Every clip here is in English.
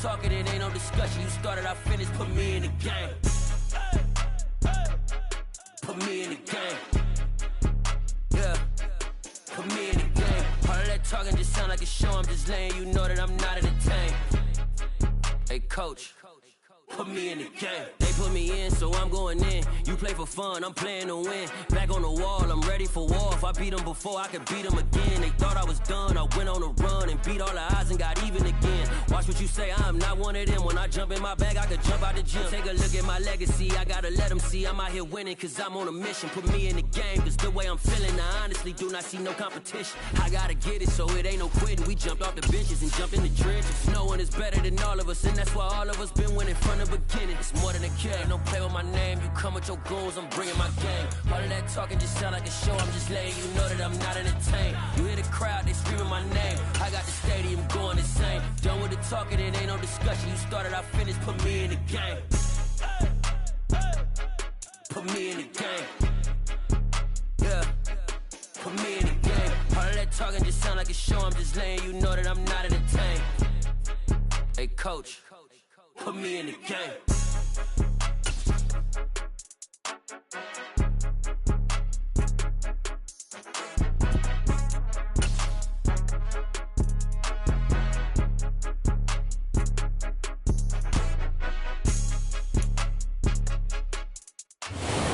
talking, it ain't no discussion. You started, I finished, put me in the game. Put me in the game. Yeah, put me in the game. All of that talking just sound like a show. I'm just letting you know that I'm not entertained. Hey, coach, put me in the game. They put me in, so I'm going in. You play for fun, I'm playing to win. Back on the wall, I'm ready for war. If I beat them before, I could beat them again. They thought I was done, I went on a run and beat all the odds and got even again. Watch what you say, I'm not one of them. When I jump in my bag, I could jump out the gym. Take a look at my legacy, I gotta let them see I'm out here winning, cause I'm on a mission. Put me in the game, cause the way I'm feeling, I honestly do not see no competition. I gotta get it, so it ain't no quitting. We jumped off the benches and jumped in the trenches. No one is better than all of us, and that's why all of us been winning from the beginning. It's more than a game, don't play with my name. You come with your goons, I'm bringing my game. All of that talking just sound like a show. I'm just letting you know that I'm not entertained. You hear the crowd, they screaming my name. I got the stadium going insane. Done with the talking, it ain't no discussion. You started, I finished, put me in the game. Put me in the game. Yeah, put me in the game. All of that talking just sound like a show. I'm just letting you know that I'm not entertained. Hey, coach, put me in the game.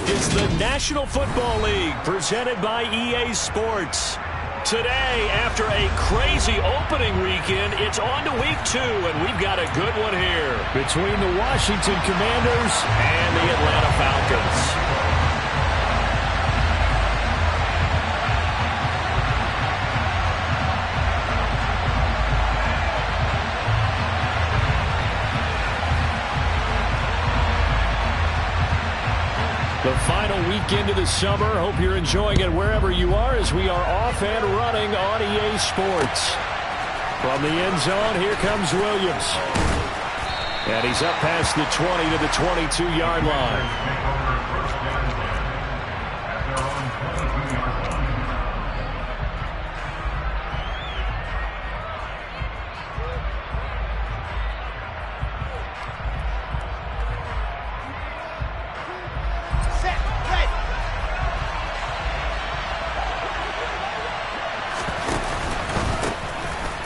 It's the National Football League presented by EA Sports. Today, after a crazy opening weekend, it's on to week 2, and we've got a good one here between the Washington Commanders and the Atlanta Falcons. The final weekend of the summer. Hope you're enjoying it wherever you are as we are off and running on EA Sports. From the end zone, here comes Williams. And he's up past the 20 to the 22-yard line.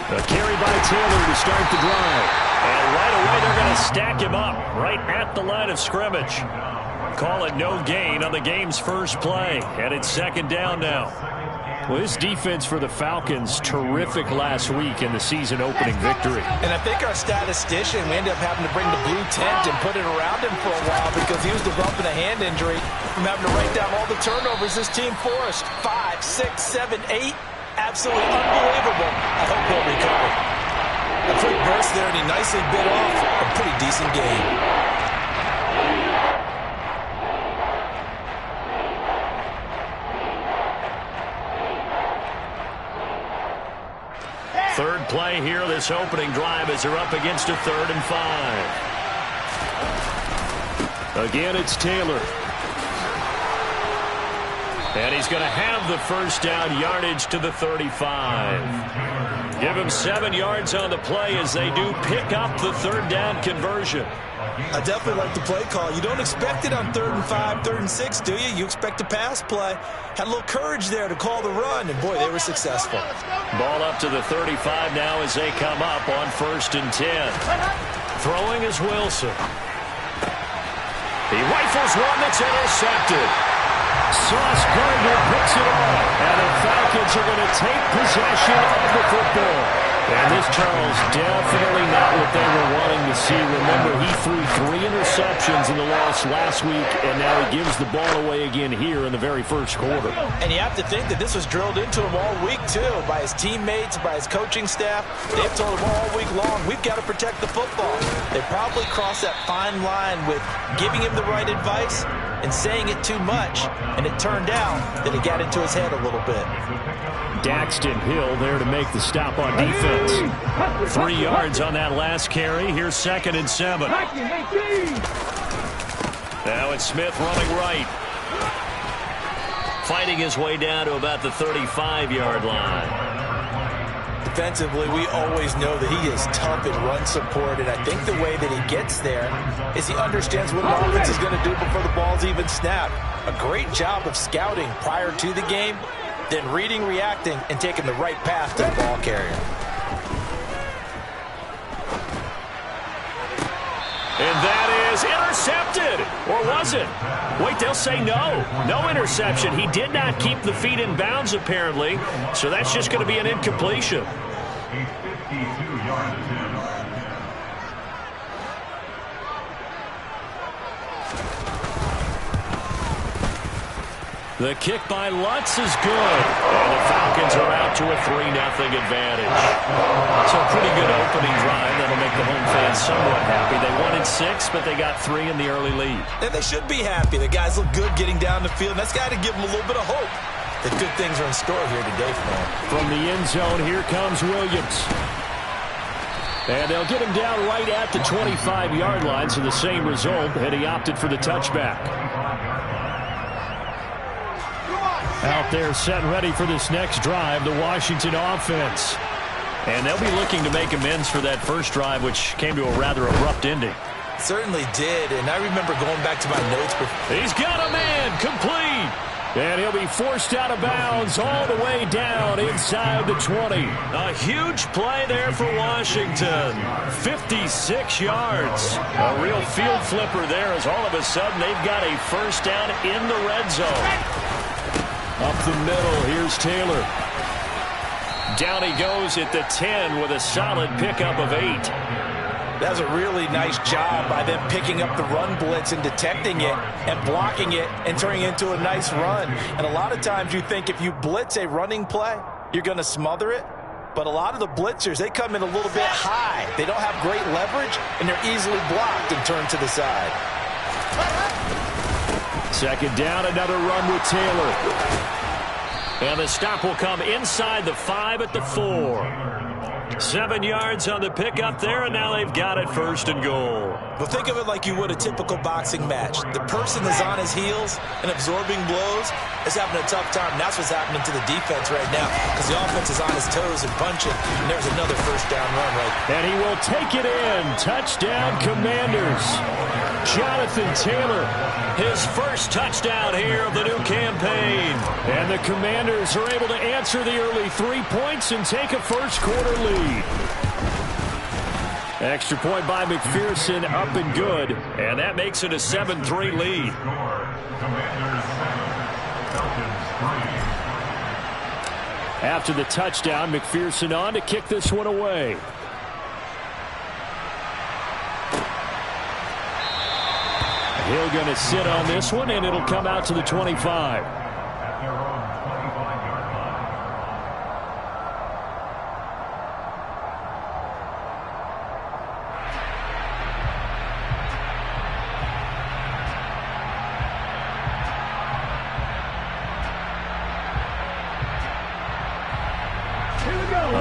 A carry by Taylor to start the drive. And right away they're going to stack him up right at the line of scrimmage. Call it no gain on the game's first play. And it's second down now. Well, this defense for the Falcons, terrific last week in the season opening victory. And I think our statistician, we ended up having to bring the blue tent and put it around him for a while because he was developing a hand injury from having to write down all the turnovers this team forced. 5, 6, 7, 8. Absolutely unbelievable. I hope he'll recover. A quick burst there, and he nicely bit off a pretty decent game. Third play here, this opening drive as they're up against a 3rd and 5. Again, it's Taylor. And he's going to have the first down, yardage to the 35. Give him 7 yards on the play as they do pick up the 3rd down conversion. I definitely like the play call. You don't expect it on 3rd and 5, 3rd and 6, do you? You expect a pass play. Had a little courage there to call the run, and boy, they were successful. Ball up to the 35 now as they come up on 1st and 10. Throwing is Wilson. He rifles one that's intercepted. Sauce Gardner picks it off, and the Falcons are going to take possession of the football. And this, Charles, definitely not what they were wanting to see. Remember, he threw 3 interceptions in the loss last week, and now he gives the ball away again here in the very first quarter. And you have to think that this was drilled into him all week, too, by his teammates, by his coaching staff. They've told him all week long, we've got to protect the football. They probably crossed that fine line with giving him the right advice and saying it too much, and it turned out that it got into his head a little bit. Daxton Hill there to make the stop on defense. 3 yards on that last carry. Here's 2nd and 7. Now it's Smith running right. Fighting his way down to about the 35-yard line. defensively, we always know that he is tough in run support, and I think the way that he gets there is he understands what an offense is going to do before the ball's even snapped. A great job of scouting prior to the game, then reading, reacting, and taking the right path to the ball carrier. And that is intercepted. Or was it? Wait, they'll say no. No interception. He did not keep the feet in bounds, apparently. So that's just going to be an incompletion. A 52-yard attempt. The kick by Lutz is good. And the Falcons are out to a 3-0 advantage. So a pretty good opening drive. That'll make the home fans somewhat happy. They wanted 6, but they got 3 in the early lead. And they should be happy. The guys look good getting down the field. And that's got to give them a little bit of hope that good things are in store here today for them. From the end zone, here comes Williams. And they'll get him down right at the 25-yard line, so the same result, and he opted for the touchback. Out there set and ready for this next drive, the Washington offense. And they'll be looking to make amends for that first drive, which came to a rather abrupt ending. Certainly did, and I remember going back to my notes. He's got a man, complete. And he'll be forced out of bounds all the way down inside the 20. A huge play there for Washington. 56 yards. A real field flipper there as all of a sudden they've got a first down in the red zone. Up the middle, here's Taylor. Down he goes at the 10 with a solid pickup of 8. That was a really nice job by them picking up the run blitz and detecting it and blocking it and turning it into a nice run. And a lot of times you think if you blitz a running play, you're going to smother it. But a lot of the blitzers, they come in a little bit high. They don't have great leverage, and they're easily blocked and turned to the side. Second down, another run with Taylor. And the stop will come inside the 5 at the 4. 7 yards on the pickup there, and now they've got it first and goal. But think of it like you would a typical boxing match. The person is on his heels and absorbing blows is having a tough time. And that's what's happening to the defense right now because the offense is on his toes and punching. And there's another first down run right. And he will take it in. Touchdown, Commanders. Jonathan Taylor, his first touchdown here of the new campaign. And the Commanders are able to answer the early 3 points and take a first quarter lead. Extra point by McPherson, up and good. And that makes it a 7-3 lead. Commanders 7, Falcons 3. After the touchdown, McPherson on to kick this one away. Hill going to sit on this one, and it'll come out to the 25. At their own 25-yard line.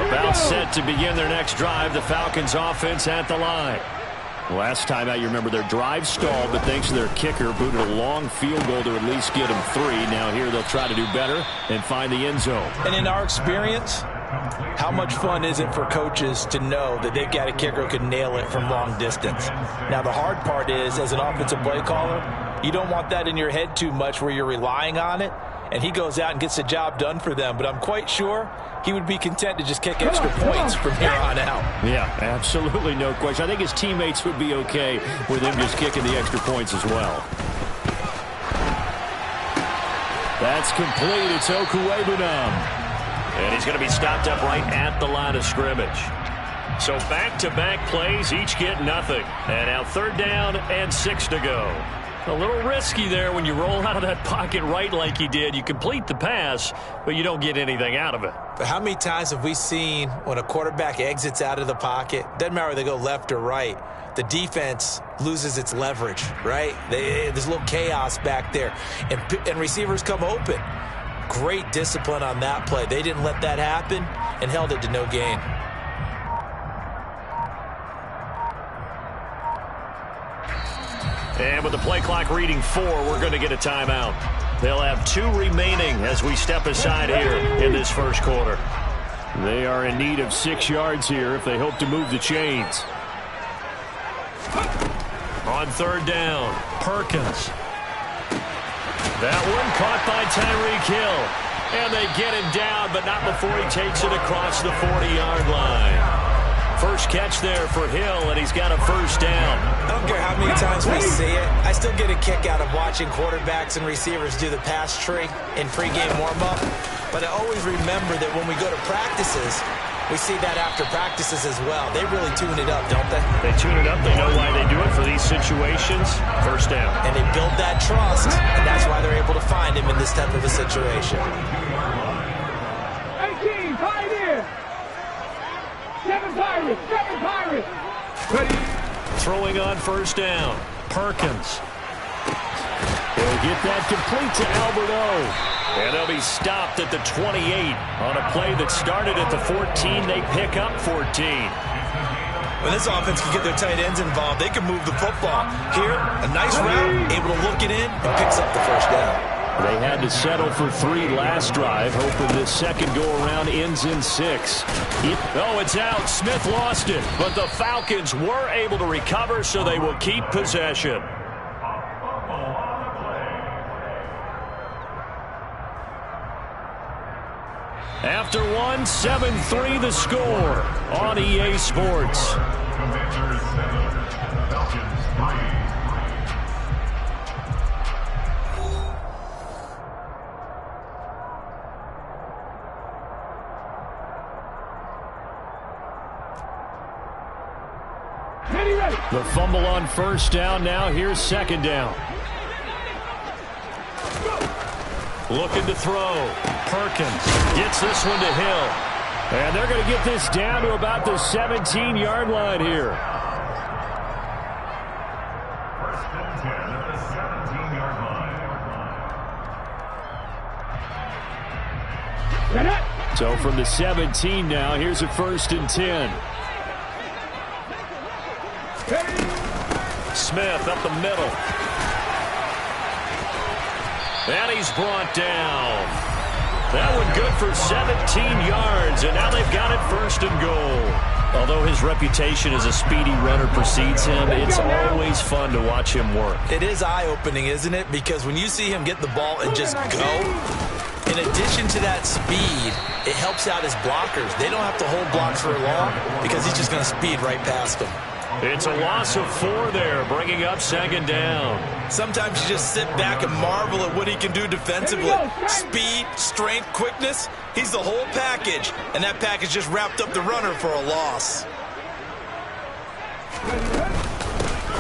About set to begin their next drive, the Falcons offense at the line. Last time out, you remember their drive stalled, but thanks to their kicker, booted a long field goal to at least get them 3. Now here they'll try to do better and find the end zone. And in our experience, how much fun is it for coaches to know that they've got a kicker who can nail it from long distance? Now the hard part is, as an offensive play caller, you don't want that in your head too much where you're relying on it, and he goes out and gets the job done for them. But I'm quite sure he would be content to just kick extra points from here on out. Yeah, absolutely no question. I think his teammates would be okay with him just kicking the extra points as well. That's complete. It's Okuwebunam. And he's going to be stopped up right at the line of scrimmage. So back-to-back plays, each get nothing. And now 3rd down and 6 to go. A little risky there when you roll out of that pocket right like he did. You complete the pass, but you don't get anything out of it. But how many times have we seen when a quarterback exits out of the pocket, doesn't matter whether they go left or right, the defense loses its leverage, right? There's a little chaos back there, and receivers come open. Great discipline on that play. They didn't let that happen and held it to no gain. And with the play clock reading 4, we're going to get a timeout. They'll have 2 remaining as we step aside here in this first quarter. They are in need of 6 yards here if they hope to move the chains. On third down, Perkins. That one caught by Tyreek Hill. And they get him down, but not before he takes it across the 40-yard line. First catch there for Hill, and he's got a first down. I don't care how many times we see it. I still get a kick out of watching quarterbacks and receivers do the pass tree in pregame warm-up. But I always remember that when we go to practices, we see that after practices as well. They really tune it up, don't they? They tune it up. They know why they do it for these situations. First down. And they build that trust, and that's why they're able to find him in this type of a situation. 18, Pioneer! 7 Pirates! 7 Pirates! Ready? Throwing on first down. Perkins. He'll get that complete to Albert O. And they'll be stopped at the 28 on a play that started at the 14. They pick up 14. When this offense can get their tight ends involved, they can move the football. Here, a nice route, able to look it in, and picks up the first down. They had to settle for 3 last drive, hoping this second go-around ends in 6. Oh, it's out. Smith lost it, but the Falcons were able to recover, so they will keep possession. After one, 7-3 the score on EA Sports. Commanders 7, Falcons 3. The fumble on first down. Now here's second down. Looking to throw. Perkins gets this one to Hill. And they're going to get this down to about the 17-yard line here. First and 10 at the 17-yard line. So from the 17 now, here's a first and 10. Smith up the middle. And he's brought down. That one good for 17 yards, and now they've got it first and goal. Although his reputation as a speedy runner precedes him, it's always fun to watch him work. It is eye-opening, isn't it? Because when you see him get the ball and just go, in addition to that speed, it helps out his blockers. They don't have to hold blocks for long because he's just going to speed right past them. It's a loss of 4 there, bringing up second down. Sometimes you just sit back and marvel at what he can do defensively. Speed, strength, quickness, he's the whole package. And that package just wrapped up the runner for a loss.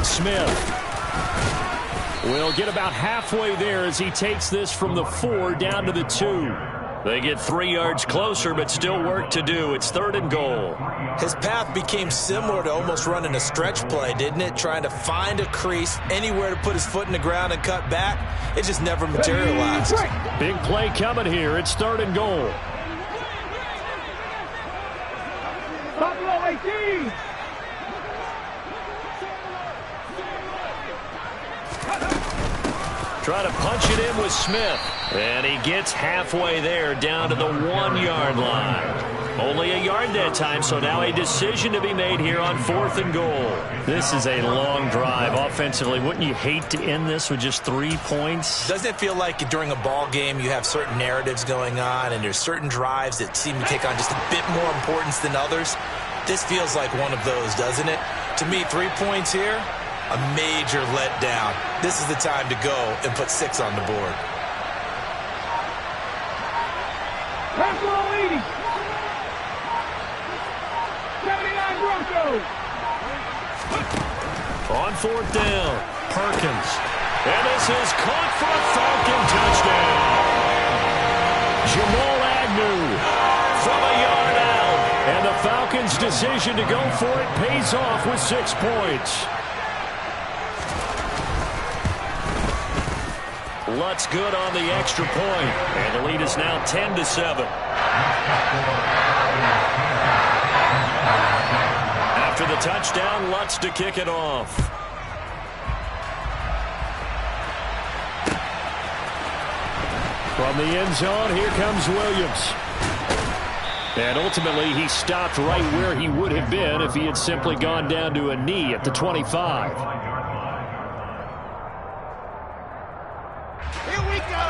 Smith will get about halfway there as he takes this from the 4 down to the 2. They get 3 yards closer, but still work to do. It's third and goal. His path became similar to almost running a stretch play, didn't it? Trying to find a crease, anywhere to put his foot in the ground and cut back. It just never materialized. Big play coming here. It's third and goal. Buffalo 18. Try to punch it in with Smith. And he gets halfway there down to the 1-yard line. Only a yard that time, so now a decision to be made here on fourth and goal. This is a long drive offensively. Wouldn't you hate to end this with just 3 points? Doesn't it feel like during a ball game you have certain narratives going on and there's certain drives that seem to take on just a bit more importance than others? This feels like one of those, doesn't it? To me, 3 points here, a major letdown. This is the time to go and put 6 on the board. Buffalo 80. 79 Broncos. On fourth down, Perkins. And this is caught for a Falcon touchdown. Jamal Agnew from a yard out. And the Falcons' decision to go for it pays off with 6 points. Lutz good on the extra point. And the lead is now 10-7. After the touchdown, Lutz to kick it off. From the end zone, here comes Williams. And ultimately, he stopped right where he would have been if he had simply gone down to a knee at the 25.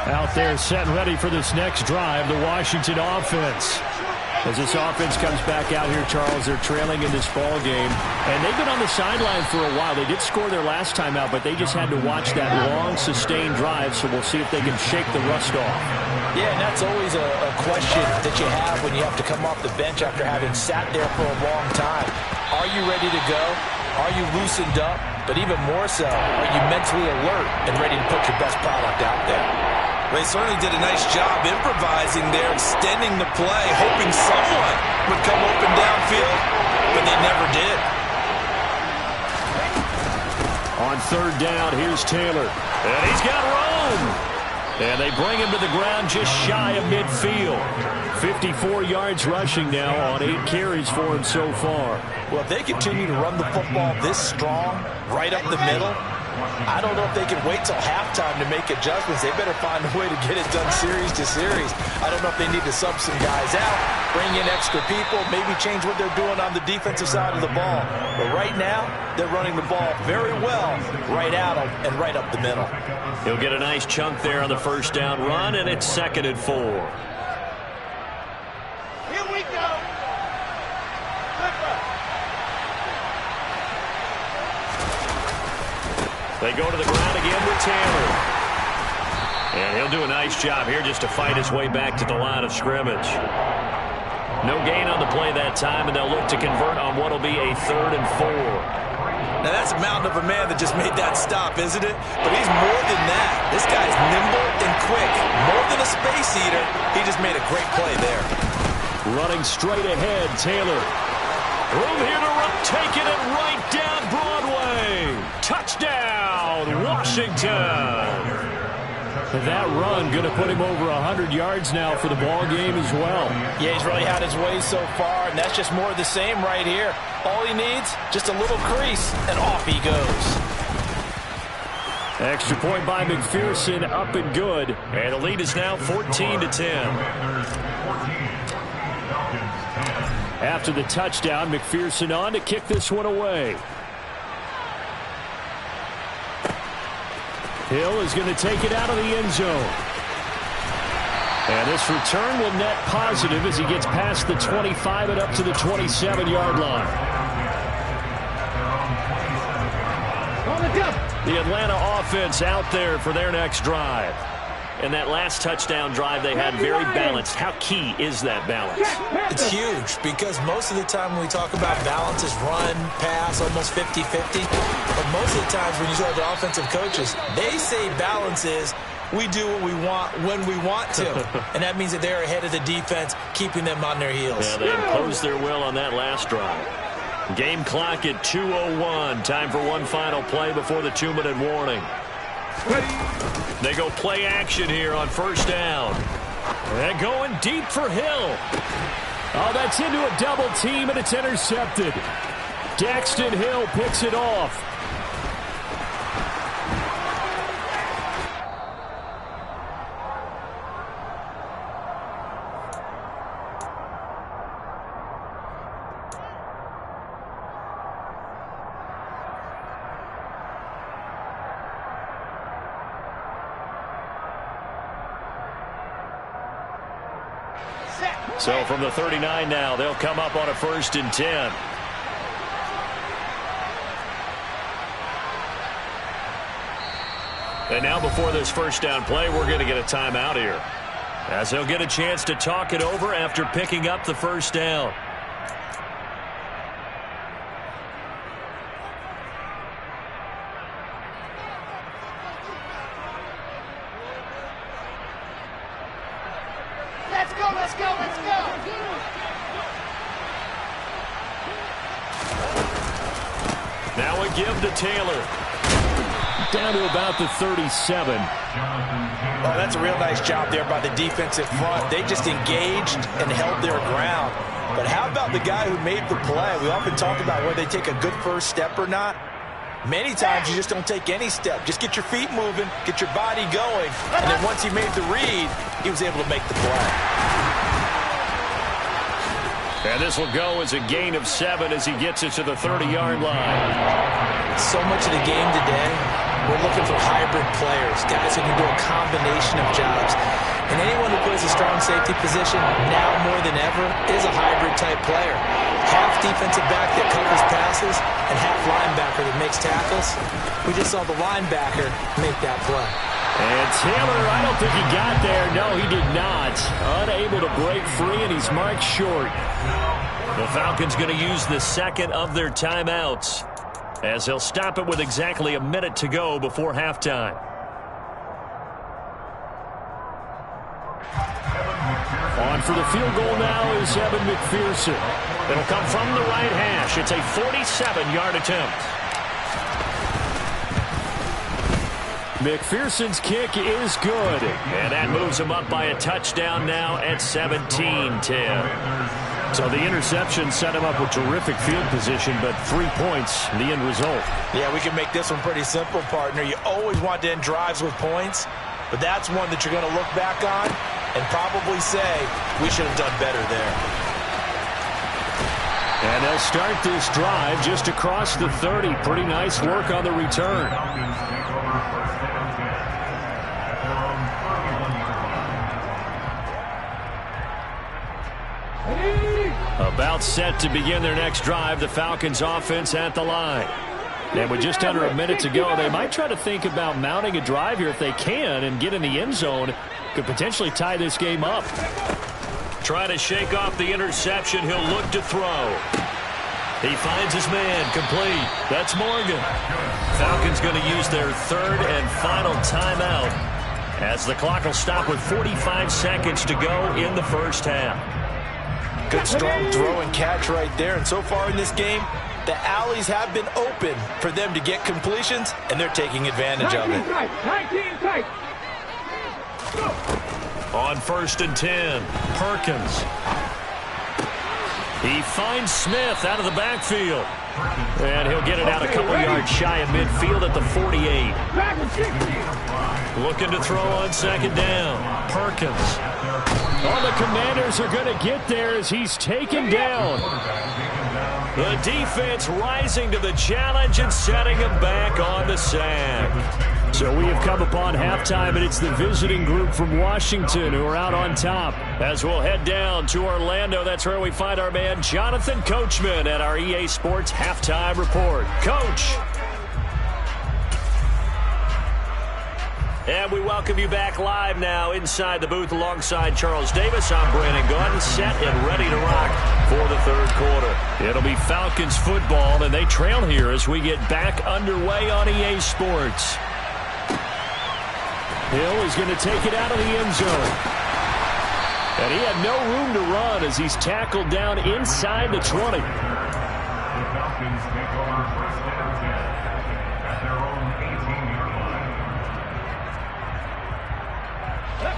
Out there set and ready for this next drive, the Washington offense. As this offense comes back out here, Charles, they're trailing in this ball game. And they've been on the sideline for a while. They did score their last time out, but they just had to watch that long, sustained drive, so we'll see if they can shake the rust off. Yeah, and that's always a question that you have when you have to come off the bench after having sat there for a long time. Are you ready to go? Are you loosened up? But even more so, are you mentally alert and ready to put your best product out there? They certainly did a nice job improvising there, extending the play, hoping someone would come open downfield, but they never did. On third down, here's Taylor. And he's got room. And they bring him to the ground just shy of midfield. 54 yards rushing now on 8 carries for him so far. Well, if they continue to run the football this strong, right up the middle, I don't know if they can wait till halftime to make adjustments. They better find a way to get it done series to series. I don't know if they need to sub some guys out, bring in extra people, maybe change what they're doing on the defensive side of the ball. But right now, they're running the ball very well right at them and right up the middle. He'll get a nice chunk there on the first down run, and it's 2nd and 4. Here we go. They go to the ground again with Taylor. And he'll do a nice job here just to fight his way back to the line of scrimmage. No gain on the play that time, and they'll look to convert on what will be a 3rd and 4. Now, that's a mountain of a man that just made that stop, isn't it? But he's more than that. This guy's nimble and quick. More than a space eater, he just made a great play there. Running straight ahead, Taylor. Room here to run, taking it right down Broadway. Touchdown, Washington. That run going to put him over 100 yards now for the ball game as well. Yeah, he's really had his way so far, and that's just more of the same right here. All he needs, just a little crease, and off he goes. Extra point by McPherson, up and good. And the lead is now 14-10. After the touchdown, McPherson on to kick this one away. Hill is going to take it out of the end zone. And this return will net positive as he gets past the 25 and up to the 27-yard line. The Atlanta offense out there for their next drive. And that last touchdown drive they had very balanced. How key is that balance? It's huge because most of the time when we talk about balance is run, pass, almost 50-50. But most of the times when you talk to offensive coaches, they say balance is we do what we want when we want to. And that means that they're ahead of the defense, keeping them on their heels. Yeah, they imposed their will on that last drive. Game clock at 2:01. Time for one final play before the 2-minute warning. They go play action here on first down. And going deep for Hill. Oh, that's into a double team, and it's intercepted. Daxton Hill picks it off. So from the 39 now, they'll come up on a 1st and 10. And now before this first down play, we're going to get a timeout here, as they'll get a chance to talk it over after picking up the first down. Now a give to Taylor. Down to about the 37. Oh, that's a real nice job there by the defensive front. They just engaged and held their ground. But how about the guy who made the play? We often talk about whether they take a good first step or not. Many times you just don't take any step. Just get your feet moving, get your body going, and then once he made the read, he was able to make the play. And this will go as a gain of 7 as he gets it to the 30-yard line. So much of the game today, we're looking for hybrid players, guys who can do a combination of jobs. And anyone who plays a strong safety position, now more than ever, is a hybrid-type player. Half defensive back that covers passes and half linebacker that makes tackles. We just saw the linebacker make that play. And Taylor, I don't think he got there. No, he did not. Unable to break free, and he's marked short. The Falcons going to use the second of their timeouts as they'll stop it with exactly a minute to go before halftime. On for the field goal now is Evan McPherson. It'll come from the right hash. It's a 47-yard attempt. McPherson's kick is good. And that moves him up by a touchdown now at 17-10. So the interception set him up with terrific field position, but 3 points, the end result. Yeah, we can make this one pretty simple, partner. You always want to end drives with points, but that's one that you're going to look back on and probably say, we should have done better there. And they'll start this drive just across the 30. Pretty nice work on the return. About set to begin their next drive, the Falcons offense at the line. And with just under a minute to go, they might try to think about mounting a drive here if they can and get in the end zone. Could potentially tie this game up. Try to shake off the interception. He'll look to throw. He finds his man complete. That's Morgan. Falcons going to use their third and final timeout as the clock will stop with 45 seconds to go in the first half. Good strong throw and catch right there. And so far in this game, the alleys have been open for them to get completions, and they're taking advantage of it. 19 tight. On 1st and 10, Perkins. He finds Smith out of the backfield. And he'll get it out a couple yards shy of midfield at the 48. Looking to throw on second down. Perkins. All the Commanders are going to get there as he's taken down. The defense rising to the challenge and setting him back on the sack. So we have come upon halftime, and it's the visiting group from Washington who are out on top. As we'll head down to Orlando, that's where we find our man Jonathan Coachman at our EA Sports Halftime Report. Coach. And we welcome you back live now inside the booth alongside Charles Davis. I'm Brandon Gunn, set and ready to rock for the third quarter. It'll be Falcons football, and they trail here as we get back underway on EA Sports. Hill is going to take it out of the end zone. And he had no room to run as he's tackled down inside the 20. The Falcons take over 1st and 10 at their own 18-yard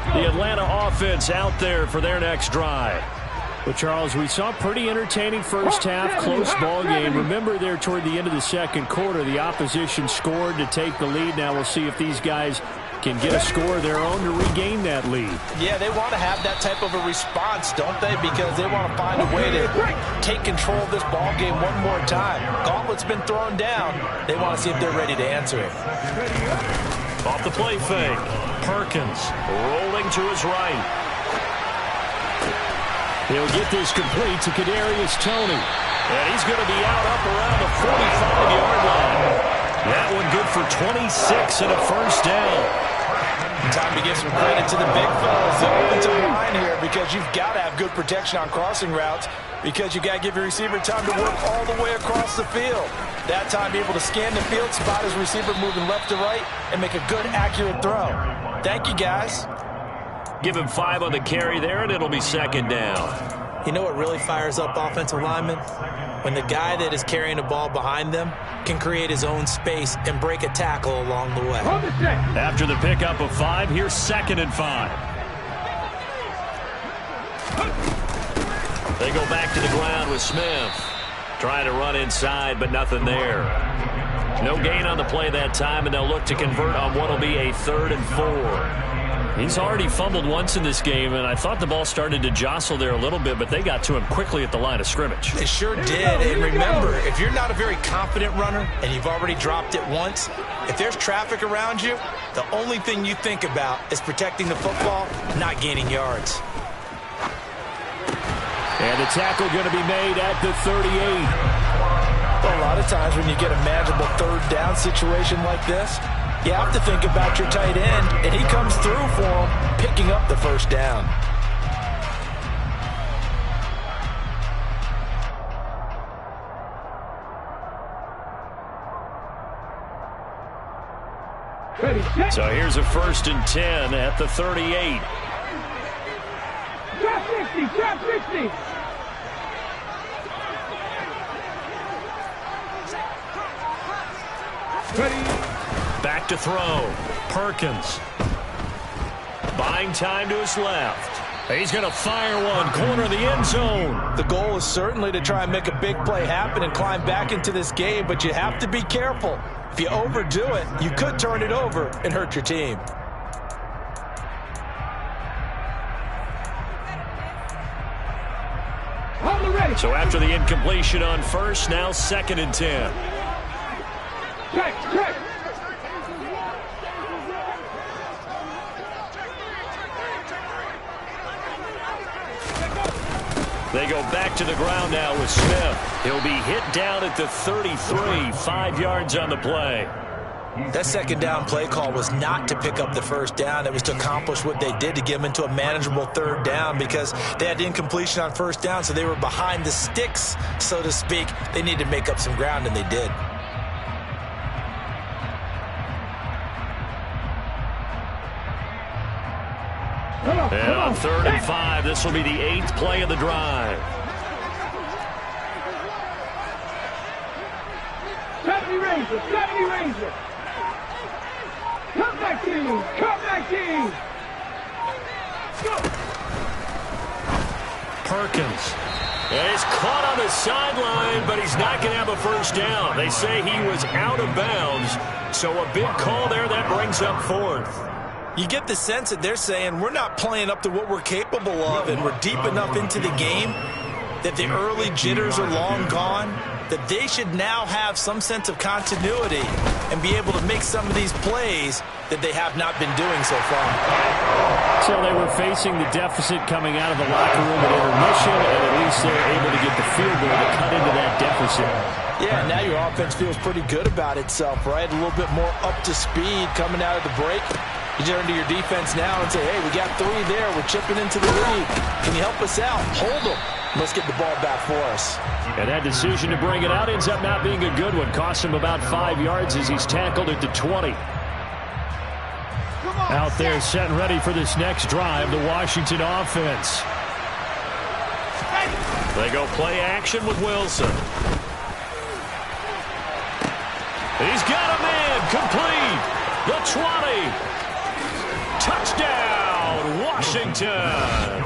line. The Atlanta offense out there for their next drive. Well, Charles, we saw a pretty entertaining first half, close ball game. Remember there toward the end of the second quarter, the opposition scored to take the lead. Now we'll see if these guys can get a score of their own to regain that lead. Yeah, they want to have that type of a response, don't they? Because they want to find a way to take control of this ball game one more time. Gauntlet's been thrown down. They want to see if they're ready to answer it. Off the play fake. Perkins rolling to his right. He'll get this complete to Kadarius Toney. And he's going to be out up around the 45-yard line. That one good for 26 and a first down. Time to give some credit to the big fellas, the offensive line here, because you've got to have good protection on crossing routes, because you got to give your receiver time to work all the way across the field. That time be able to scan the field, spot his receiver moving left to right, and make a good, accurate throw. Thank you, guys. Give him 5 on the carry there, and it'll be second down. You know what really fires up offensive linemen? When the guy that is carrying the ball behind them can create his own space and break a tackle along the way. After the pickup of 5, here's 2nd and 5. They go back to the ground with Smith. Trying to run inside, but nothing there. No gain on the play that time, and they'll look to convert on what will be a 3rd and 4. He's already fumbled once in this game, and I thought the ball started to jostle there a little bit, but they got to him quickly at the line of scrimmage. They sure did. And remember, if you're not a very confident runner and you've already dropped it once, if there's traffic around you, the only thing you think about is protecting the football, not gaining yards. And the tackle going to be made at the 38. Well, a lot of times when you get a manageable third down situation like this, you have to think about your tight end, and he comes through for him, picking up the first down. So here's a 1st and 10 at the 38. Drop 60, drop 60. Ready. Back to throw. Perkins. Buying time to his left. He's going to fire one. Corner of the end zone. The goal is certainly to try and make a big play happen and climb back into this game, but you have to be careful. If you overdo it, you could turn it over and hurt your team. So after the incompletion on first, now 2nd and 10. Check. They go back to the ground now with Smith. He'll be hit down at the 33, 5 yards on the play. That 2nd down play call was not to pick up the first down. It was to accomplish what they did to get them into a manageable 3rd down because they had incompletion on 1st down, so they were behind the sticks, so to speak. They needed to make up some ground, and they did. And on 3rd and 5, this will be the 8th play of the drive. 70 Ranger. Come back team. Perkins. And he's caught on the sideline, but he's not going to have a first down. They say he was out of bounds, so a big call there that brings up 4th. You get the sense that they're saying we're not playing up to what we're capable of, and we're deep enough into the game that the early jitters are long gone, that they should now have some sense of continuity and be able to make some of these plays that they have not been doing so far. So they were facing the deficit coming out of the locker room at intermission, and at least they're able to get the field goal to cut into that deficit. Yeah, now your offense feels pretty good about itself, right? A little bit more up to speed coming out of the break. You turn to your defense now and say, hey, we got 3 there. We're chipping into the lead. Can you help us out? Hold them. Let's get the ball back for us. And that decision to bring it out ends up not being a good one. Costs him about 5 yards as he's tackled at the 20. Out there set and ready for this next drive, the Washington offense. They go play action with Wilson. He's got a man complete. The 20. Touchdown, Washington.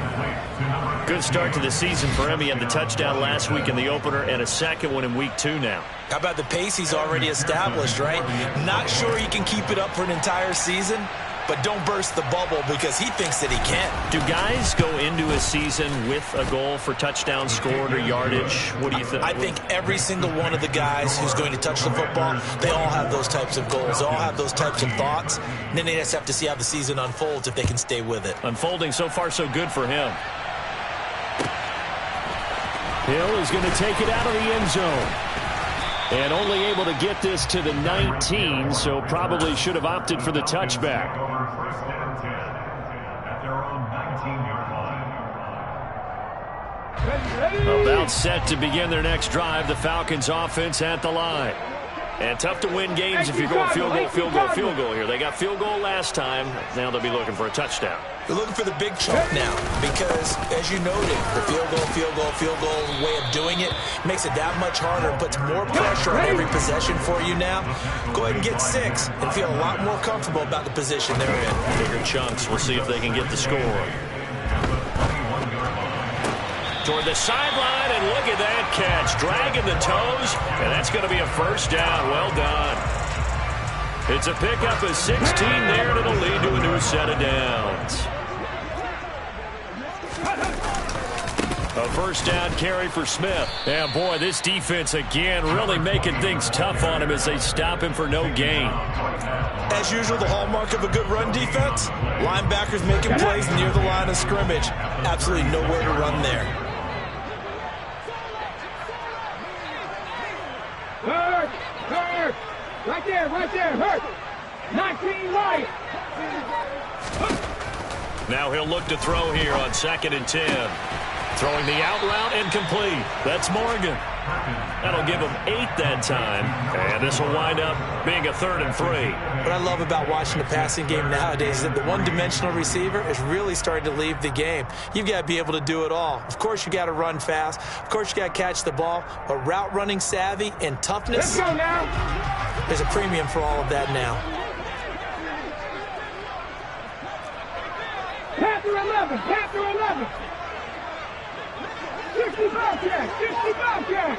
Good start to the season for him. He had the touchdown last week in the opener and a 2nd one in week 2 now. How about the pace he's already established, right? Not sure he can keep it up for an entire season, but don't burst the bubble because he thinks that he can. Do guys go into a season with a goal for touchdown scored or yardage? What do you think? I think every single one of the guys who's going to touch the football, they all have those types of goals. They all have those types of thoughts. And then they just have to see how the season unfolds if they can stay with it. Unfolding so far so good for him. Hill is going to take it out of the end zone. And only able to get this to the 19, so probably should have opted for the touchback. About set to begin their next drive, the Falcons offense at the line. And tough to win games if you're going field goal here. They got field goal last time. Now they'll be looking for a touchdown. They're looking for the big chunk now because, as you noted, the field goal way of doing it makes it that much harder and puts more pressure on every possession for you now. Go ahead and get 6 and feel a lot more comfortable about the position they're in. Bigger chunks. We'll see if they can get the score. Toward the sideline, and look at that catch. Dragging the toes, and that's going to be a first down. Well done. It's a pickup of 16 there, and it'll lead to a new set of downs. A first down carry for Smith. And, boy, this defense, again, really making things tough on him as they stop him for no gain. As usual, the hallmark of a good run defense, linebackers making plays near the line of scrimmage. Absolutely nowhere to run there. Hurt! Hurt! Right there, hurt! 19 right! Now he'll look to throw here on 2nd and 10. Throwing the out route incomplete. That's Morgan. That'll give him 8 that time. And this will wind up being a 3rd and 3. What I love about watching the passing game nowadays is that the one-dimensional receiver is really starting to leave the game. You've got to be able to do it all. Of course, you got to run fast. Of course, you got to catch the ball. But route running savvy and toughness, Let's go now! there's a premium for all of that now. Panther 11! Panther 11! 65 jack!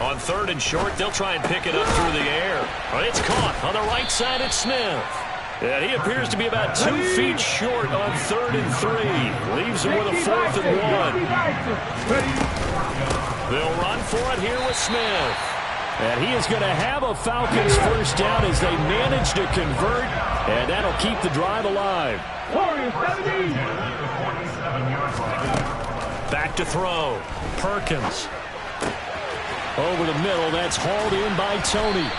On 3rd and short, they'll try and pick it up through the air. But it's caught on the right side at Smith. And he appears to be about 2 feet short on 3rd and 3. Leaves him with a 4th and 1. They'll run for it here with Smith. And he is going to have a Falcons first down as they manage to convert. And that'll keep the drive alive. Back to throw. Perkins. Over the middle. That's hauled in by Tony.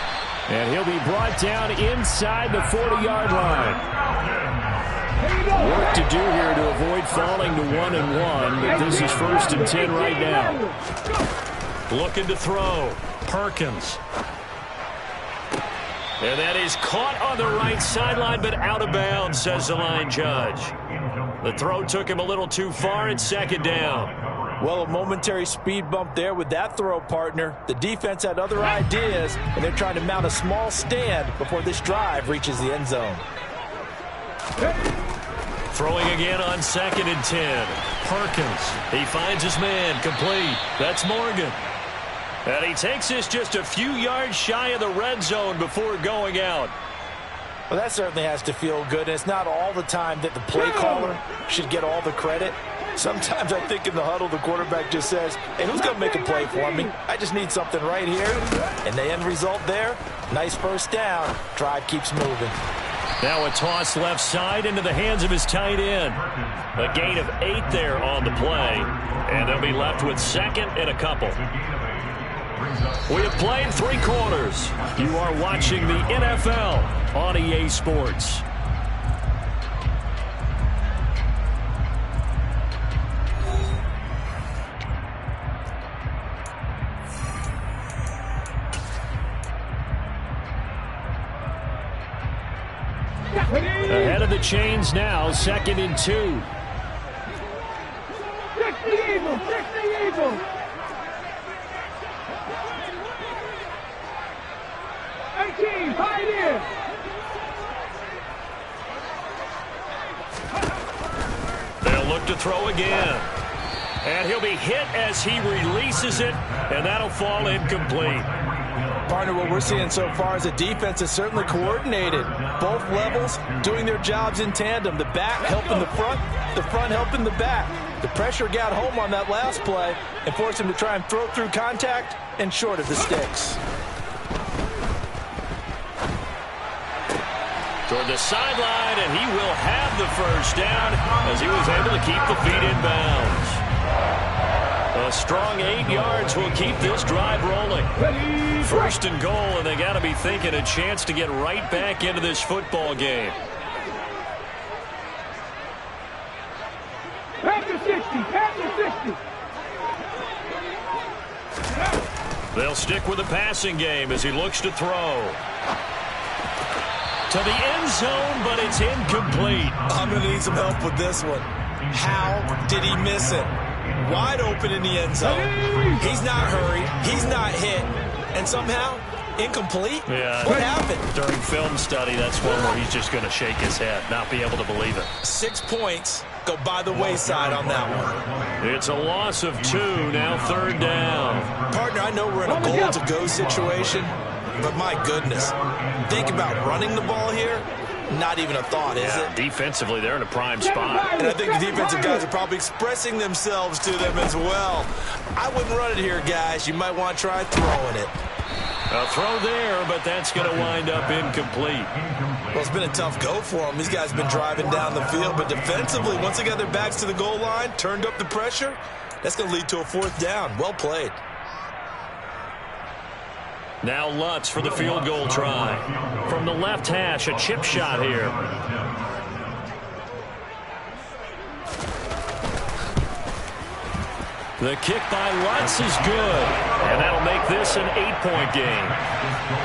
And he'll be brought down inside the 40-yard line. Work to do here to avoid falling to 1-1. But this is 1st and 10 right now. Looking to throw. Perkins. And that is caught on the right sideline, but out of bounds, says the line judge. The throw took him a little too far. It's 2nd down. Well, a momentary speed bump there with that throw, partner. The defense had other ideas, and they're trying to mount a small stand before this drive reaches the end zone. Throwing again on 2nd and 10. Perkins. He finds his man. Complete. That's Morgan. And he takes this just a few yards shy of the red zone before going out. Well, that certainly has to feel good. And it's not all the time that the play caller should get all the credit. Sometimes I think in the huddle, the quarterback just says, hey, who's going to make a play for me? I just need something right here. And the end result there, nice first down. Drive keeps moving. Now a toss left side into the hands of his tight end. A gain of 8 there on the play. And they'll be left with 2nd and a couple. We have played 3 quarters. You are watching the NFL on EA Sports. Ahead of the chains now, 2nd and 2. 60 Eagles! 60 Eagles! 18, Pioneer! They'll look to throw again. And he'll be hit as he releases it, and that'll fall incomplete. Partner, what we're seeing so far is the defense is certainly coordinated. Both levels doing their jobs in tandem. The back helping the front helping the back. The pressure got home on that last play and forced him to try and throw through contact and short of the sticks. Toward the sideline, and he will have the first down as he was able to keep the feet in bounds. A strong 8 yards will keep this drive rolling. 1st and goal, and they got to be thinking a chance to get right back into this football game. Panther 60! Panther 60! They'll stick with the passing game as he looks to throw. To the end zone, but it's incomplete. I'm going to need some help with this one. How did he miss it? Wide open in the end zone. He's not hurried. He's not hit. And somehow, incomplete? Yeah. What happened? During film study, that's one where he's just going to shake his head, not be able to believe it. 6 points go by the wayside on that one. It's a loss of 2, now 3rd down. Partner, I know we're in a goal-to-go situation, but my goodness. Think about running the ball here. Not even a thought, is it? Defensively, they're in a prime spot. And I think the defensive guys are probably expressing themselves to them as well. I wouldn't run it here, guys. You might want to try throwing it. A throw there, but that's going to wind up incomplete. Well, it's been a tough go for them. These guys have been driving down the field, but defensively, once they got their backs to the goal line, turned up the pressure, that's going to lead to a 4th down. Well played. Now Lutz for the field goal try. From the left hash, a chip shot here. The kick by Lutz is good. And that'll make this an 8-point game.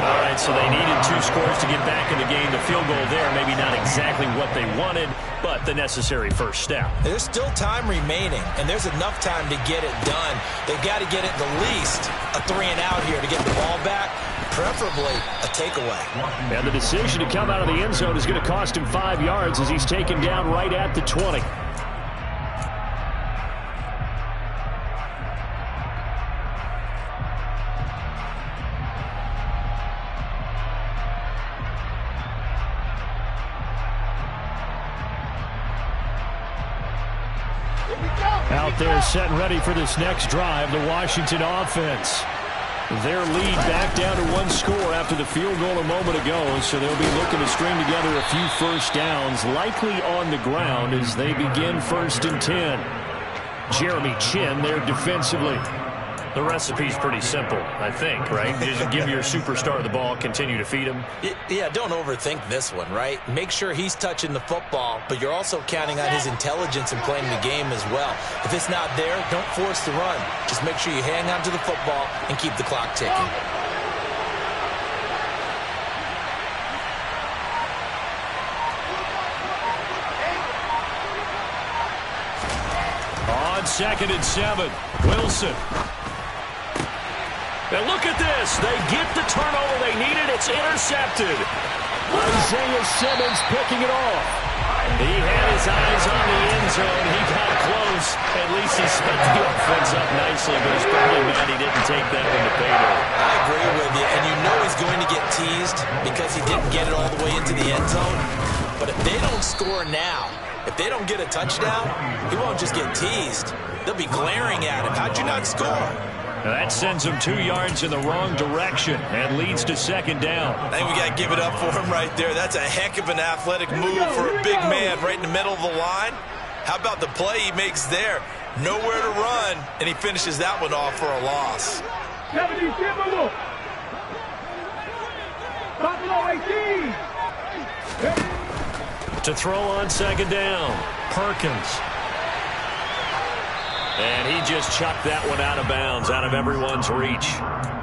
All right, so they needed 2 scores to get back in the game. The field goal there, maybe not exactly what they wanted, but the necessary first step. There's still time remaining, and there's enough time to get it done. They've got to get it the least a 3-and-out here to get the ball back, preferably a takeaway. And the decision to come out of the end zone is going to cost him 5 yards as he's taken down right at the 20. Out there set and ready for this next drive, the Washington offense. Their lead back down to 1 score after the field goal a moment ago, so they'll be looking to string together a few first downs, likely on the ground as they begin 1st and 10. Jeremy Chin there defensively. The recipe's pretty simple, I think, right? Just give your superstar the ball, continue to feed him. Yeah, don't overthink this one, right? Make sure he's touching the football, but you're also counting on his intelligence in playing the game as well. If it's not there, don't force the run. Just make sure you hang on to the football and keep the clock ticking. On 2nd and 7, Wilson. And look at this. They get the turnover they needed. It's intercepted. Isaiah Simmons picking it off. He had his eyes on the end zone. He got close. At least he spent the offense up nicely, but he's probably mad he didn't take that one to payday. I agree with you, and you know he's going to get teased because he didn't get it all the way into the end zone. But if they don't score now, if they don't get a touchdown, he won't just get teased. They'll be glaring at him. How'd you not score? That sends him 2 yards in the wrong direction and leads to 2nd down. I think we got to give it up for him right there. That's a heck of an athletic move for a big man right in the middle of the line. How about the play he makes there? Nowhere to run, and he finishes that one off for a loss. 70, Buffalo 18. To throw on 2nd down, Perkins. And he just chucked that one out of bounds, out of everyone's reach.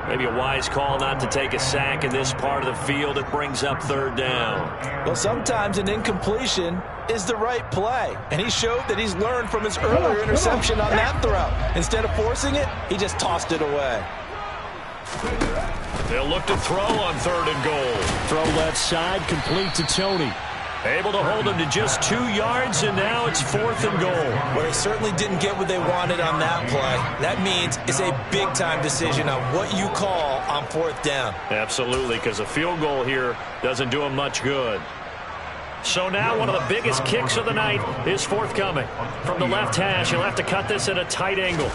Maybe a wise call not to take a sack in this part of the field. It brings up 3rd down. Well, sometimes an incompletion is the right play. And he showed that he's learned from his earlier interception on that throw. Instead of forcing it, he just tossed it away. They'll look to throw on 3rd and goal. Throw left side, complete to Tony. Able to hold him to just 2 yards, and now it's 4th and goal. Well, they certainly didn't get what they wanted on that play. That means it's a big-time decision on what you call on 4th down. Absolutely, because a field goal here doesn't do him much good. So now one of the biggest kicks of the night is forthcoming. From the left hash, he'll have to cut this at a tight angle.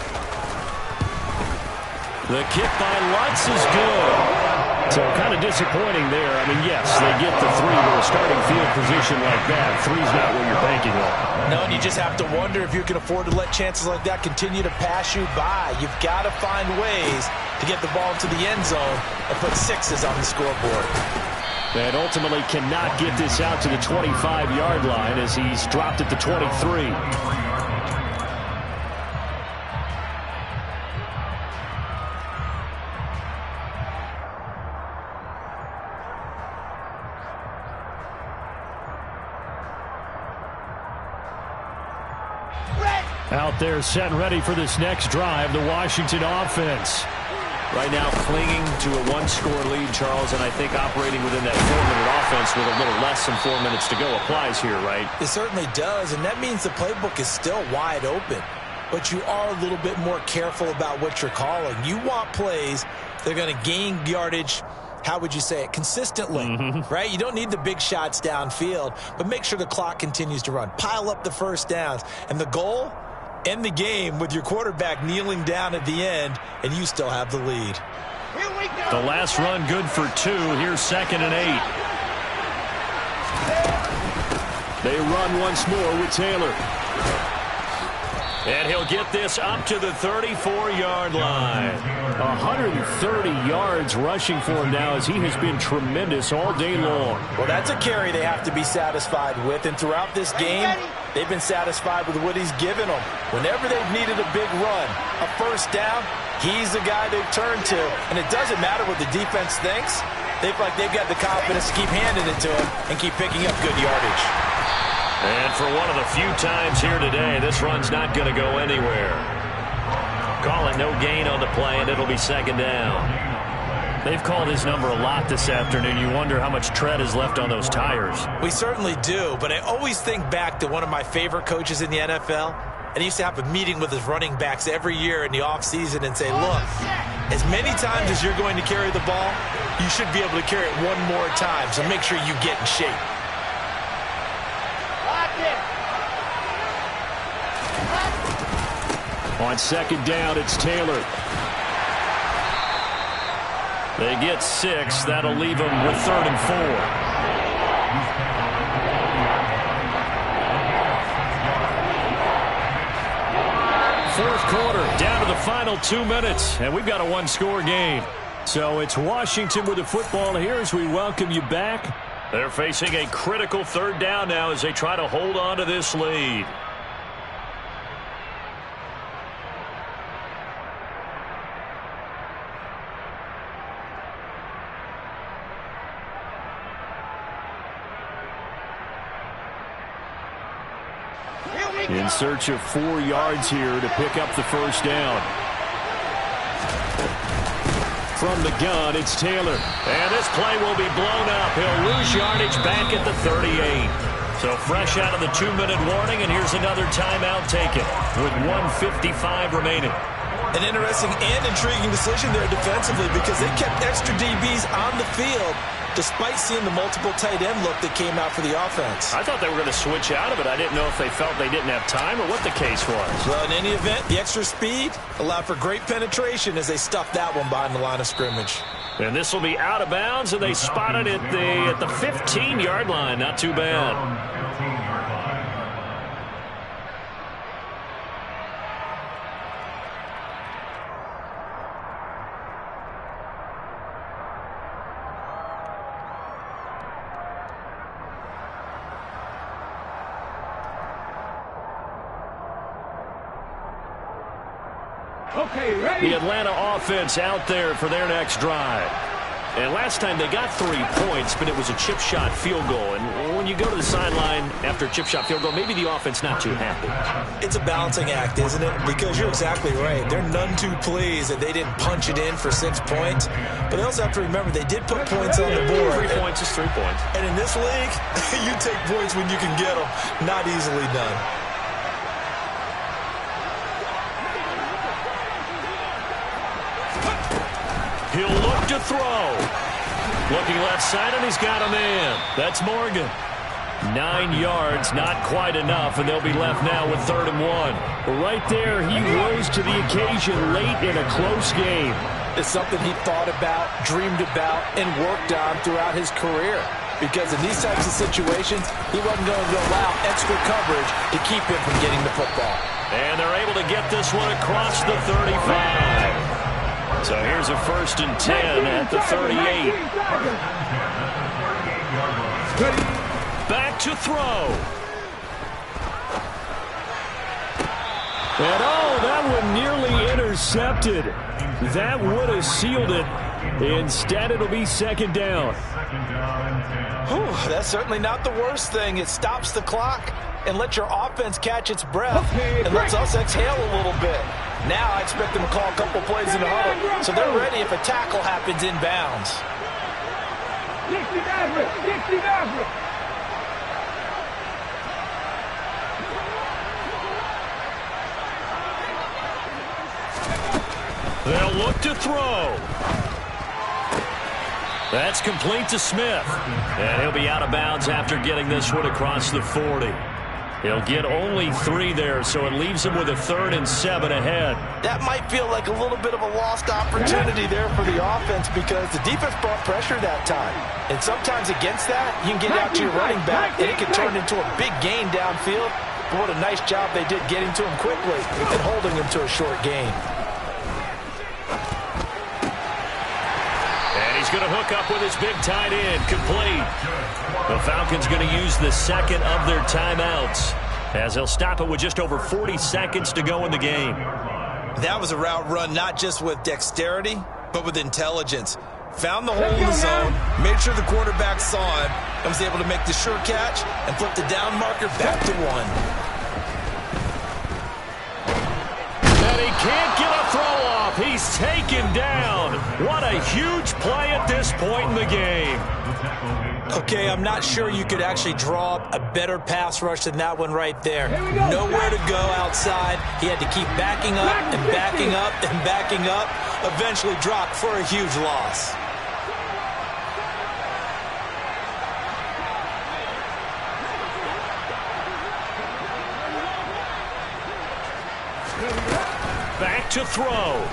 The kick by Lutz is good. So kind of disappointing there. I mean, yes, they get the 3, but a starting field position like that, 3's not where you're banking on. No, and you just have to wonder if you can afford to let chances like that continue to pass you by. You've got to find ways to get the ball to the end zone and put 6s on the scoreboard. And ultimately cannot get this out to the 25-yard line as he's dropped at the 23. Out there set and ready for this next drive, the Washington offense. Right now clinging to a 1-score lead, Charles, and I think operating within that 4-minute offense with a little less than 4 minutes to go applies here, right? It certainly does, and that means the playbook is still wide open. But you are a little bit more careful about what you're calling. You want plays that are going to gain yardage how would you say it, consistently, right? You don't need the big shots downfield, but make sure the clock continues to run. Pile up the first downs. And the goal, end the game with your quarterback kneeling down at the end, and you still have the lead. The last run good for 2. Here's 2nd and 8. They run once more with Taylor. And he'll get this up to the 34-yard line. 130 yards rushing for him now as he has been tremendous all day long. Well, that's a carry they have to be satisfied with. And throughout this game, they've been satisfied with what he's given them. Whenever they've needed a big run, a first down, he's the guy they've turned to. And it doesn't matter what the defense thinks. They feel like they've got the confidence to keep handing it to him and keep picking up good yardage. And for one of the few times here today, this run's not going to go anywhere. Call it no gain on the play, and it'll be 2nd down. They've called his number a lot this afternoon. You wonder how much tread is left on those tires. We certainly do, but I always think back to one of my favorite coaches in the NFL, and he used to have a meeting with his running backs every year in the offseason and say, look, as many times as you're going to carry the ball, you should be able to carry it one more time, so make sure you get in shape. On 2nd down, it's Taylor. They get 6. That'll leave them with 3rd and 4. Fourth quarter, down to the final 2 minutes, and we've got a one-score game. So it's Washington with the football here as we welcome you back. They're facing a critical 3rd down now as they try to hold on to this lead. In search of 4 yards here to pick up the first down. From the gun, it's Taylor. And this play will be blown up. He'll lose yardage back at the 38. So fresh out of the 2-minute warning, and here's another timeout taken with 1:55 remaining. An interesting and intriguing decision there defensively because they kept extra DBs on the field despite seeing the multiple tight end look that came out for the offense. I thought they were going to switch out of it. I didn't know if they felt they didn't have time or what the case was. Well, in any event, the extra speed allowed for great penetration as they stuffed that one behind the line of scrimmage. And this will be out of bounds, and they spotted it at the 15-yard line. Not too bad. Okay, ready? The Atlanta offense out there for their next drive. And last time they got 3 points, but it was a chip shot field goal. And when you go to the sideline after a chip shot field goal, maybe the offense not too happy. It's a balancing act, isn't it? Because you're exactly right. They're none too pleased that they didn't punch it in for 6 points. But they also have to remember they did put points on the board. 3 points is 3 points. And in this league, you take points when you can get them. Not easily done. He'll look to throw. Looking left side, and he's got a man. That's Morgan. 9 yards, not quite enough, and they'll be left now with 3rd and 1. Right there, he rose to the occasion late in a close game. It's something he thought about, dreamed about, and worked on throughout his career. Because in these types of situations, he wasn't going to allow extra coverage to keep him from getting the football. And they're able to get this one across the 35. So here's a 1st and 10 at the 38. Back to throw. And that one nearly intercepted. That would have sealed it. Instead, it'll be 2nd down. Whew, that's certainly not the worst thing. It stops the clock and lets your offense catch its breath and lets us exhale a little bit. Now I expect them to call a couple plays in the huddle, so they're ready if a tackle happens inbounds. 60 Maverick! 60 Maverick! They'll look to throw. That's complete to Smith. And he'll be out of bounds after getting this one across the 40. He'll get only 3 there, so it leaves him with a 3rd and 7 ahead. That might feel like a little bit of a lost opportunity there for the offense because the defense brought pressure that time. And sometimes against that, you can get out to your running back, and it can turn into a big gain downfield. But what a nice job they did getting to him quickly and holding him to a short gain. And he's going to hook up with his big tight end, complete. The Falcons going to use the second of their timeouts as they'll stop it with just over 40 seconds to go in the game. That was a route run not just with dexterity, but with intelligence. Found the hole in the zone, made sure the quarterback saw him, and was able to make the sure catch and flip the down marker back to 1. And he can't get a throw off. He's taken down. What a huge play at this point in the game. Okay, I'm not sure you could actually draw up a better pass rush than that one right there. Nowhere to go outside. He had to keep backing up and backing up and backing up. Eventually dropped for a huge loss. Back to throw.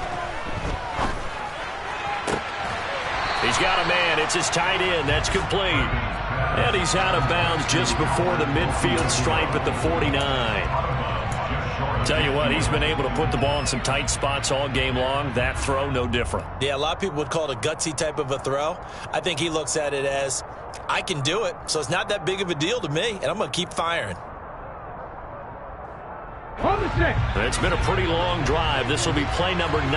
He's got a man. It's his tight end. That's complete. And he's out of bounds just before the midfield stripe at the 49. Tell you what, he's been able to put the ball in some tight spots all game long. That throw, no different. Yeah, a lot of people would call it a gutsy type of a throw. I think he looks at it as, I can do it, so it's not that big of a deal to me, and I'm going to keep firing. It's been a pretty long drive. This will be play number 9.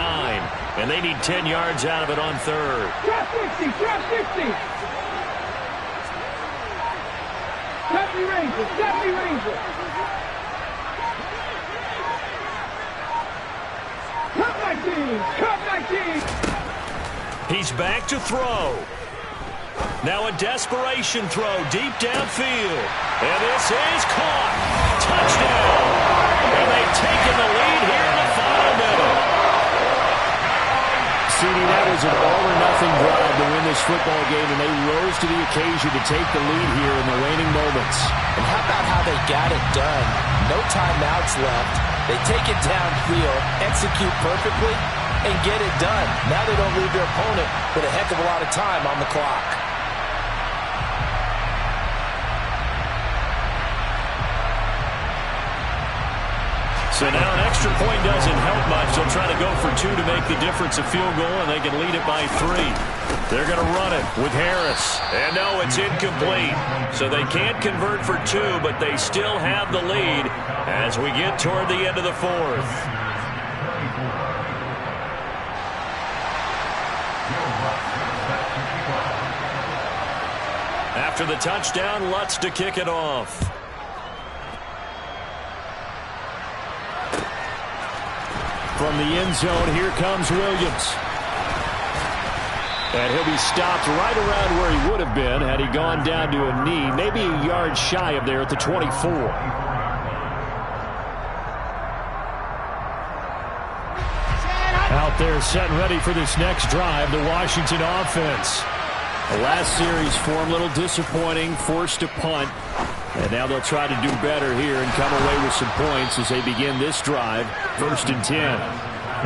And they need 10 yards out of it on 3rd. Drop 60, drop 60. 70 Rangers, 70 Rangers. Cut 19. He's back to throw. Now a desperation throw deep downfield. And this is caught. Touchdown. And they've taken the lead here in the final minute. CD, that was an all-or-nothing drive to win this football game, and they rose to the occasion to take the lead here in the waning moments. And how about how they got it done? No timeouts left. They take it downfield, execute perfectly, and get it done. Now they don't leave their opponent with a heck of a lot of time on the clock. So now an extra point doesn't help much. They'll try to go for 2 to make the difference a field goal, and they can lead it by 3. They're going to run it with Harris. And no, it's incomplete. So they can't convert for 2, but they still have the lead as we get toward the end of the 4th. After the touchdown, Lutz to kick it off. From the end zone, here comes Williams. And he'll be stopped right around where he would have been had he gone down to a knee, maybe a yard shy of there at the 24. Out there set and ready for this next drive, the Washington offense. The last series for him, a little disappointing, forced a punt. And now they'll try to do better here and come away with some points as they begin this drive. 1st and 10.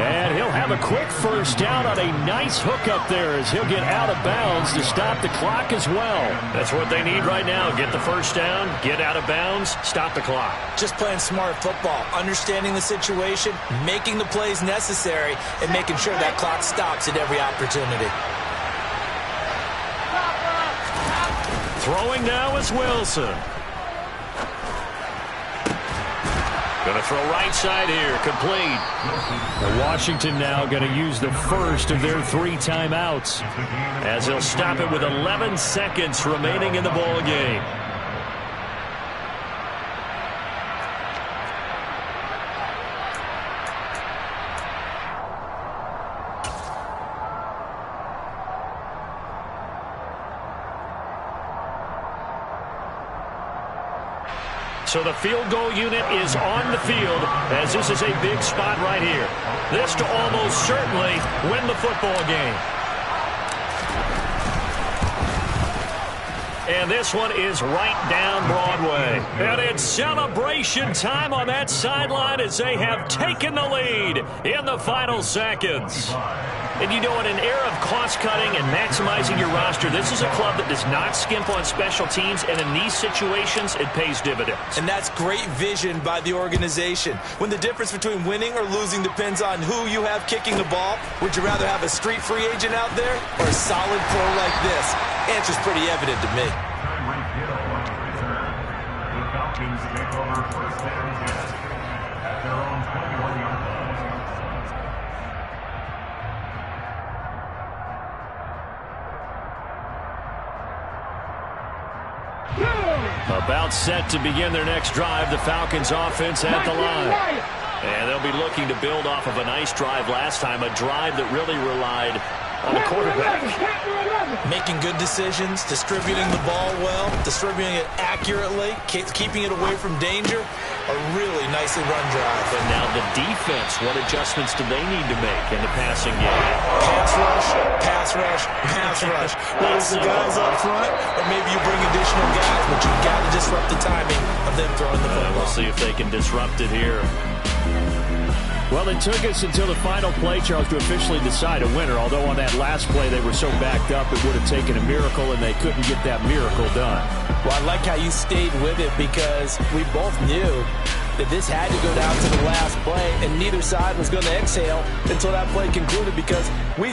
And he'll have a quick first down on a nice hook up there as he'll get out of bounds to stop the clock as well. That's what they need right now. Get the first down, get out of bounds, stop the clock. Just playing smart football, understanding the situation, making the plays necessary, and making sure that clock stops at every opportunity. Throwing now is Wilson. Going to throw right side here, complete. And Washington now going to use the first of their 3 timeouts as they'll stop it with 11 seconds remaining in the ball game. So the field goal unit is on the field as this is a big spot right here. This to almost certainly win the football game. And this one is right down Broadway. And it's celebration time on that sideline as they have taken the lead in the final seconds. And you know, in an era of cost-cutting and maximizing your roster, this is a club that does not skimp on special teams, and in these situations, it pays dividends. And that's great vision by the organization. When the difference between winning or losing depends on who you have kicking the ball, would you rather have a street free agent out there or a solid pro like this? Answer's pretty evident to me. The Falcons take over first and 10 at their own 21-yard line. About set to begin their next drive, the Falcons offense at the line. And they'll be looking to build off of a nice drive last time, a drive that really relied on the quarterback. Making good decisions, distributing the ball well, distributing it accurately, keeping it away from danger. A really nicely run drive. But now the defense, what adjustments do they need to make in the passing game? Pass rush, pass rush, pass rush. Whether the guys up front, or maybe you bring additional guys, but you've got to disrupt the timing of them throwing the football. We'll see if they can disrupt it here. Well, it took us until the final play, Charles, to officially decide a winner. Although on that last play they were so backed up, it would have taken a miracle, and they couldn't get that miracle done. Well, I like how you stayed with it because we both knew that this had to go down to the last play, and neither side was going to exhale until that play concluded because we've